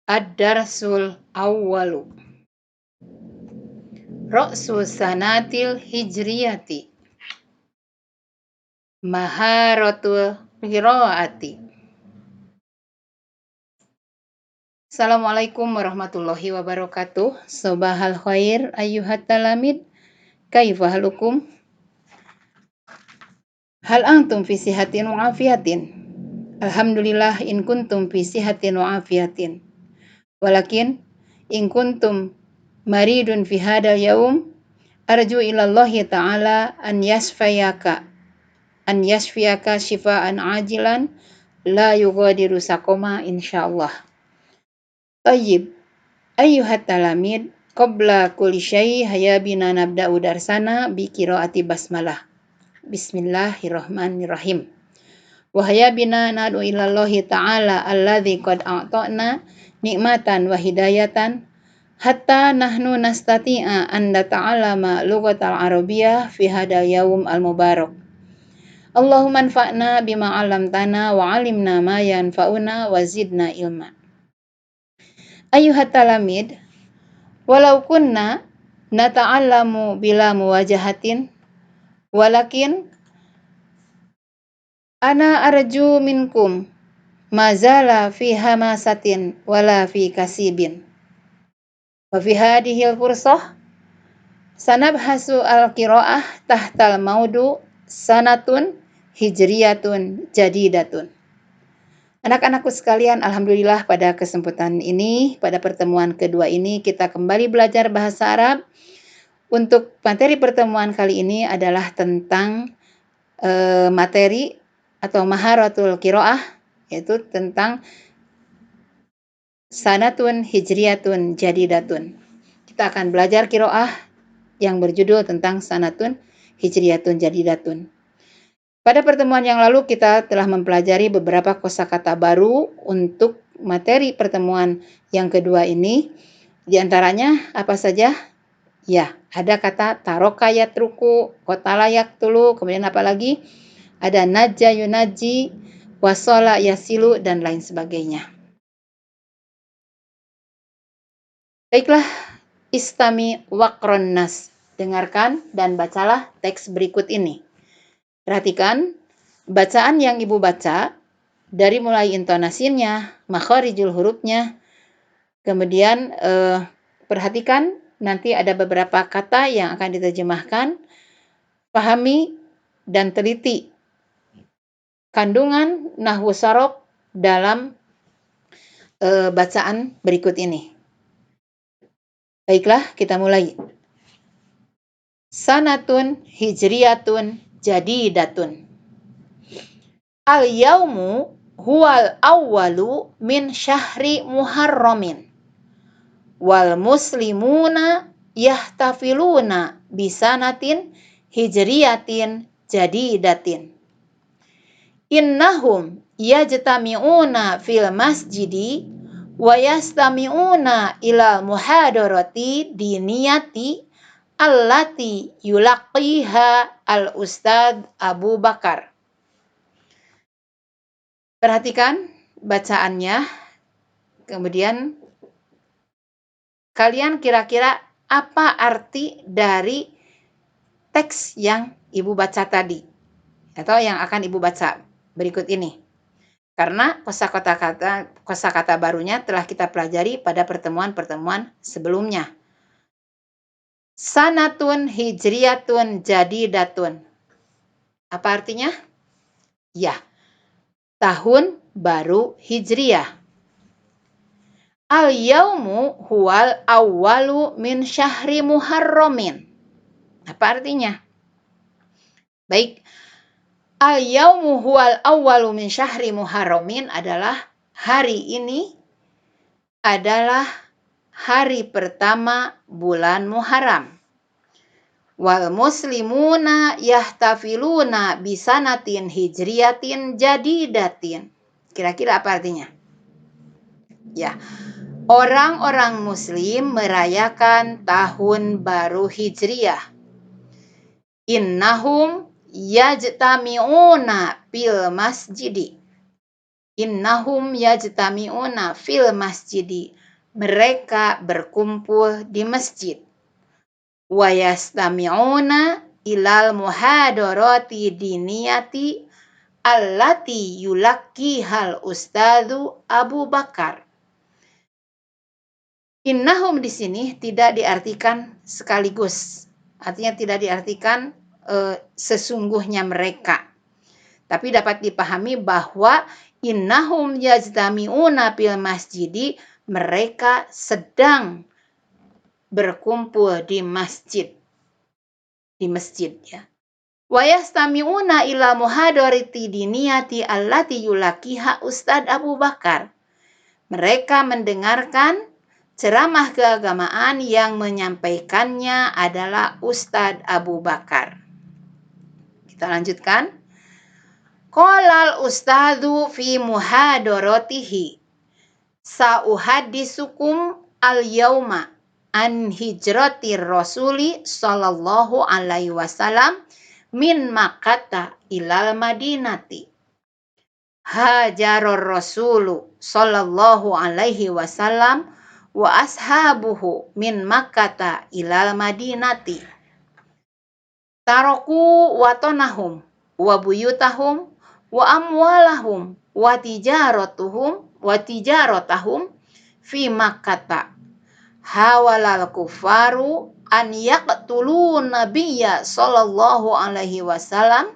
Ad-darsul awwalu Ra'su sanatil hijriyati Maharatul qiraati. Assalamualaikum warahmatullahi wabarakatuh. Sobahal khair ayyuhat talamid. Kaifa halukum? Hal antum fi sihatin wa afiatin? Alhamdulillah in kuntum fi sihatin wa afiatin. Walakin in kuntum maridun fi hadal yaum arju ilallahi ta'ala an yashfiyaka shifaan ajilan la yughadiru saqama insyaallah. Tayyib, ayyuhat talamid, qabla kulli syai' haya bina nabda'u darsana bi qiraati basmalah. Bismillahirrahmanirrahim. Wa haya bina nad'u ilallahi ta'ala alladzi qad a'ta'na nikmatan wa hidayatan hatta nahnu nastati'a an nata'allama lughatal arabiyyah fi hadal yaum al-mubarak. Allahumma anfa'na bima 'allamtana wa 'allimna ma yanfa'una wa zidna ilma. Ayyuhat talamid, walau kunna nata'allamu bila muwajahatin, walakin ana arju minkum mazala fi hamasatin wala fi kasibin. Wa fi hadhil fursah sanabhasu al-qira'ah tahtal maudu sanatun hijriyatun jadidatun. Anak-anakku sekalian, alhamdulillah pada kesempatan ini, pada pertemuan kedua ini kita kembali belajar bahasa Arab. Untuk materi pertemuan kali ini adalah tentang materi atau maharatul qiraah, yaitu tentang sanatun hijriyatun jadidatun. Kita akan belajar qiraah yang berjudul tentang sanatun hijriyatun jadidatun. Pada pertemuan yang lalu kita telah mempelajari beberapa kosakata baru untuk materi pertemuan yang kedua ini. Di antaranya apa saja? Ya, ada kata taroka yatruku, qatala yaqtulu, kemudian apa lagi? Ada najja yunaji, wasala yasilu, dan lain sebagainya. Baiklah, istami waqron nas. Dengarkan dan bacalah teks berikut ini. Perhatikan bacaan yang ibu baca dari mulai intonasinya, makharijul hurufnya. Kemudian perhatikan nanti ada beberapa kata yang akan diterjemahkan. Pahami dan teliti kandungan nahwu saraf dalam bacaan berikut ini. Baiklah, kita mulai. Sanatun hijriyatun jadidatun. Al-yaumu huwal awwalu min syahri muharramin. Wal muslimuna yahtafiluna bisanatin hijriyatin jadidatin. Innahum yajtami'una fil masjidi wa yastami'una ila muhadarati diniyati allati yulaqiha al-ustadz Abu Bakar. Perhatikan bacaannya, kemudian kalian kira-kira apa arti dari teks yang ibu baca tadi atau yang akan ibu baca berikut ini. Karena kosakata barunya telah kita pelajari pada pertemuan-pertemuan sebelumnya. Sanatun hijriyatun jadidatun. Apa artinya? Ya, tahun baru hijriyah. Al-yaumu huwal awwalu min syahri muharramin. Apa artinya? Baik, al-yaumu huwal awwalu min syahri muharramin adalah hari ini adalah hari pertama bulan Muharram. Wal muslimuna yahtafiluna bisanatin hijriyatin jadidatin. Kira-kira apa artinya? Ya, orang-orang muslim merayakan tahun baru hijriyah. Innahum yajtami'una fil masjidi. Innahum yajtami'una fil masjidi. Mereka berkumpul di masjid. Wa yastami'una ilal muhadarati diniyati allati yulakkihal ustadzu Abu Bakar. Innahum di sini tidak diartikan sekaligus. Artinya tidak diartikan sesungguhnya mereka. Tapi dapat dipahami bahwa innahum yajtami'una fil masjidi, mereka sedang berkumpul di masjid. Di masjid ya. Wa yastami'una ila muhadarati diniyati allati yulakiha Ustadz Abu Bakar. Mereka mendengarkan ceramah keagamaan yang menyampaikannya adalah Ustadz Abu Bakar. Kita lanjutkan. Qolal ustadzu fi muhadaratihi. Sa'uhadisukum al-yauma an hijratir rasuli sallallahu alaihi wasallam min Makkata ilal Madinati. Hajarur rasulu sallallahu alaihi wasallam wa ashabuhu min Makkata ilal Madinati. Taroku watonahum wa buyutahum wa amwalahum wa tijaratahum fi Makkata. Hawalal kufaru an yaqtulu nabiyya sallallahu alaihi wasallam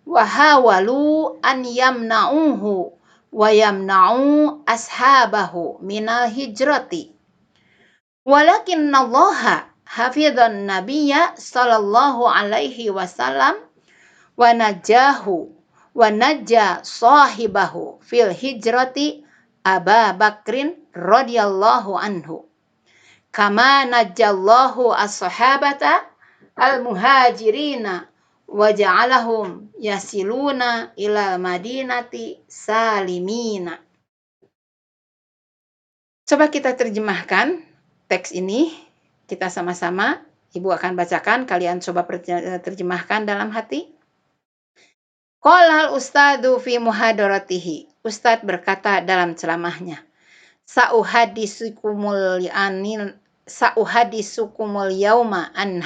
wa hawalu an yamna'uhu wa yamna'u ashabahu minal hijrati. Walakinallaha hafidhan nabiyya sallallahu alaihi wasallam wa najahu wa najja sahibahu fil hijrati Aba Bakrin radhiyallahu anhu. Kama najjallahu as-sahabata al-muhajirina wa ja'alahum yasiluna ila madinati salimina. Coba kita terjemahkan teks ini, kita sama-sama. Ibu akan bacakan, kalian coba terjemahkan dalam hati. Qolal ustadzu fi muhadaratihi. Ustadz berkata dalam ceramahnya. Sa'uhadisukumul yauma an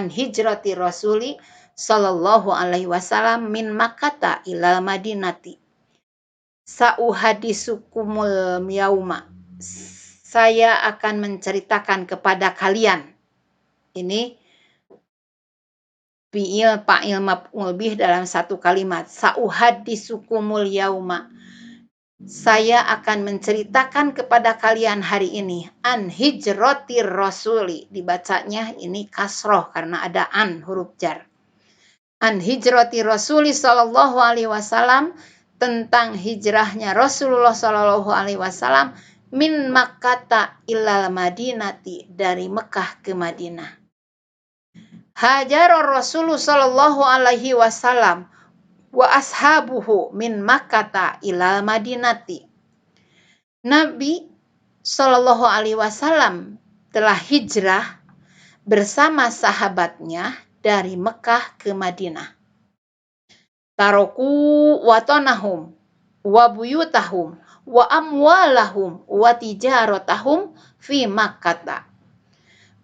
hijrati rasuli sallallahu alaihi wasallam min Makkata ilal Madinati. Sa'uhadisukumul yauma. Saya akan menceritakan kepada kalian. Ini fi'il fa'il maf'ul bih dalam satu kalimat. Sa'uhadisukumul yauma. Saya akan menceritakan kepada kalian hari ini an hijratir rasuli. Dibacanya ini kasroh karena ada an huruf jar. An hijratir rasuli sallallahu alaihi wasallam, tentang hijrahnya Rasulullah sallallahu alaihi wasallam min Makkata ilal Madinati, dari Mekah ke Madinah. Hajarur Rasulullah sallallahu alaihi wasallam wa ashabuhu min Makkata ilal Madinati. Nabi sallallahu alaihi wasallam telah hijrah bersama sahabatnya dari Mekah ke Madinah. Taroku watonahum wa buyutahum wa amwalahum wa tijaratahum fi Makkata.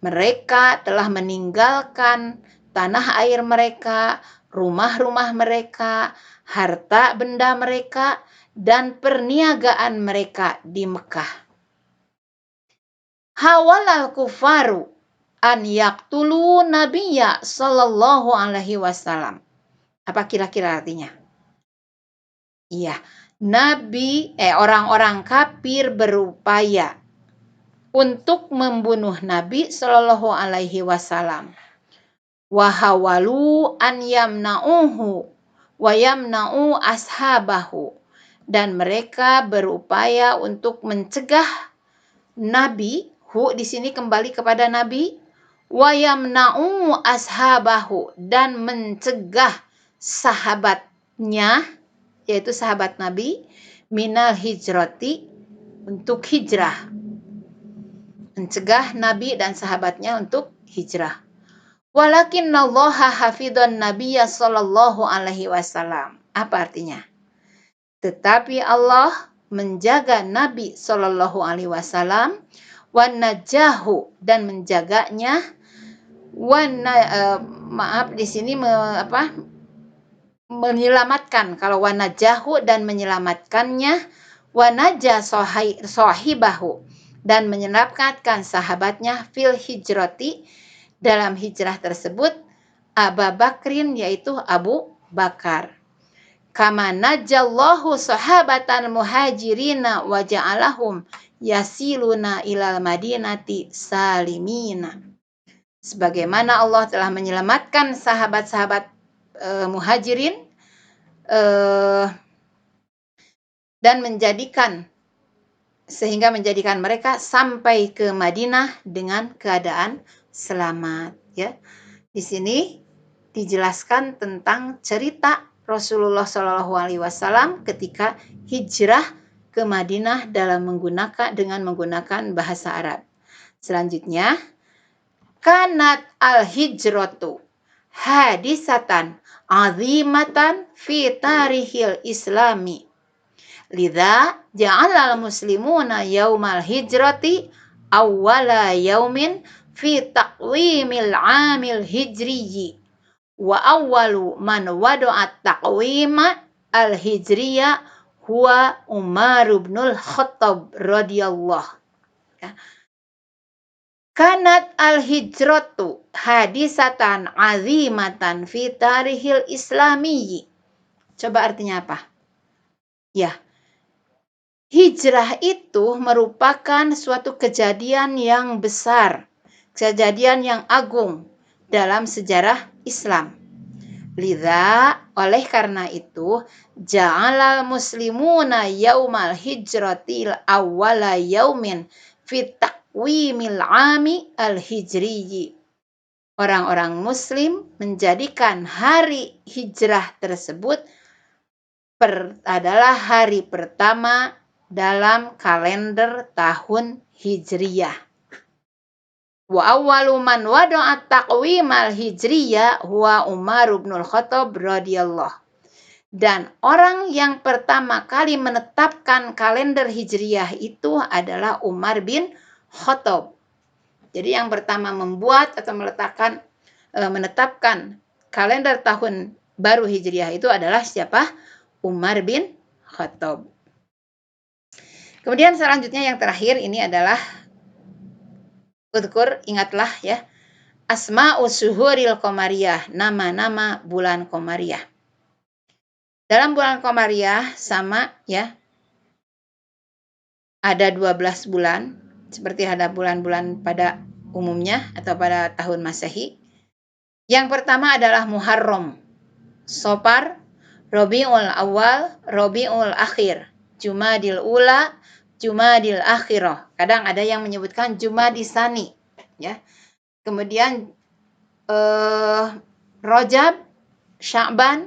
Mereka telah meninggalkan tanah air mereka, rumah-rumah mereka, harta benda mereka, dan perniagaan mereka di Mekah. Hawalal kufaru an yaqtulu nabiyya sallallahu alaihi wasallam. Apa kira-kira artinya? Iya, orang-orang kafir berupaya untuk membunuh Nabi sallallahu alaihi wasallam. Wahawalu an yamna'uhu wa yamna'u ashabahu, dan mereka berupaya untuk mencegah Nabi, di sini kembali kepada Nabi, wa yamna'u ashabahu, dan mencegah sahabatnya, yaitu sahabat Nabi, minal hijrati, untuk hijrah. Mencegah Nabi dan sahabatnya untuk hijrah. Walakinallaha hafidhan nabiyya sallallahu alaihi wasallam. Apa artinya? Tetapi Allah menjaga Nabi Shallallahu Alaihi Wasallam, wanajahu, dan menjaganya, maaf di sini menyelamatkan. Kalau wanajahu dan menyelamatkannya, wanaja sohibahu, dan menyelamatkan sahabatnya, fil hijrati, dalam hijrah tersebut, Abu Bakrin, yaitu Abu Bakar. Kama najallahu sahabatan muhajirina wa ja'alahum yasiluna ilal madinati salimina. Sebagaimana Allah telah menyelamatkan sahabat-sahabat muhajirin dan sehingga menjadikan mereka sampai ke Madinah dengan keadaan selamat. Ya, di sini dijelaskan tentang cerita Rasulullah Shallallahu Alaihi Wasallam ketika hijrah ke Madinah dengan menggunakan bahasa Arab. Selanjutnya, kanat al-hijratu hadisatan azimatan fi tarihil islami. Lidha ja'alal muslimuna yaumal hijrati awwala yaumin fi taqwimil amil hijriyi. Wa awwalu man wada'at taqwima al-hijriya huwa Umar bin Khattab radhiyallahu. Ya. Kanat al-hijratu hadisatan azimatan fi tarihil islamiyyi. Coba artinya apa? Ya, hijrah itu merupakan suatu kejadian yang besar, kejadian yang agung dalam sejarah Islam. Lidha, oleh karena itu, ja'alal muslimuna yaumal hijratil awwala yaumin fi taqwimil ami al-hijriyi. Orang-orang muslim menjadikan hari hijrah tersebut adalah hari pertama dalam kalender tahun Hijriyah. Wa awwalu man wada'at taqwimal hijriyah huwa Umar bin Khattab radhiyallahu. Dan orang yang pertama kali menetapkan kalender hijriyah itu adalah Umar bin Khattab. Jadi yang pertama membuat atau menetapkan kalender tahun baru hijriyah itu adalah siapa? Umar bin Khattab. Kemudian selanjutnya yang terakhir ini adalah udhkur, ingatlah ya, asma'us syuhuril qamariyah, nama-nama bulan qamariyah. Dalam bulan qamariyah sama ya, ada 12 bulan, seperti ada bulan-bulan pada umumnya atau pada tahun Masehi. Yang pertama adalah Muharram, Safar, Rabiul Awal, Rabiul Akhir, Jumadil Ula, Jumadil Akhirah. Kadang ada yang menyebutkan Jumadis Tsani, ya. Kemudian Rajab, Sya'ban,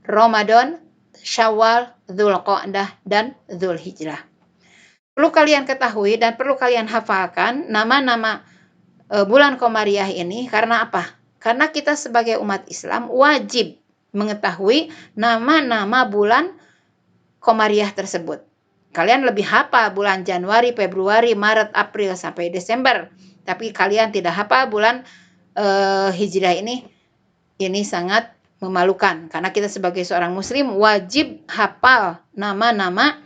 Ramadan, Syawal, Dzulqa'dah, dan Dzulhijjah. Perlu kalian ketahui dan perlu kalian hafalkan nama-nama bulan Qamariyah ini. Karena apa? Karena kita sebagai umat Islam wajib mengetahui nama-nama bulan Qamariyah tersebut. Kalian lebih hafal bulan Januari, Februari, Maret, April, sampai Desember. Tapi kalian tidak hafal bulan Hijrah ini sangat memalukan. Karena kita sebagai seorang muslim wajib hafal nama-nama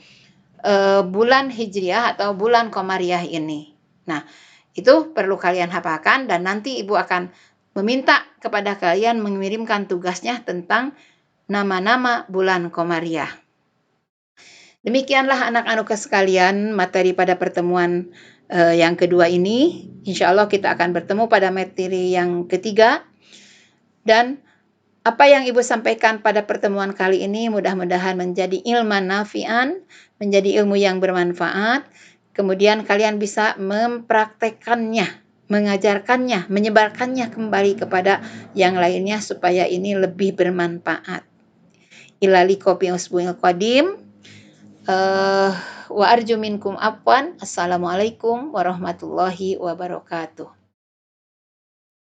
bulan Hijriah atau bulan Qamariyah ini. Nah, itu perlu kalian hafalkan dan nanti Ibu akan meminta kepada kalian mengirimkan tugasnya tentang nama-nama bulan Qamariyah. Demikianlah anak-anak sekalian materi pada pertemuan yang kedua ini. Insya Allah kita akan bertemu pada materi yang ketiga. Dan apa yang Ibu sampaikan pada pertemuan kali ini mudah-mudahan menjadi ilman nafi'an, menjadi ilmu yang bermanfaat. Kemudian kalian bisa mempraktekannya, mengajarkannya, menyebarkannya kembali kepada yang lainnya supaya ini lebih bermanfaat. Ila liqa'i usbu'il qadim. Wa arju minkum afwan. Assalamualaikum warahmatullahi wabarakatuh.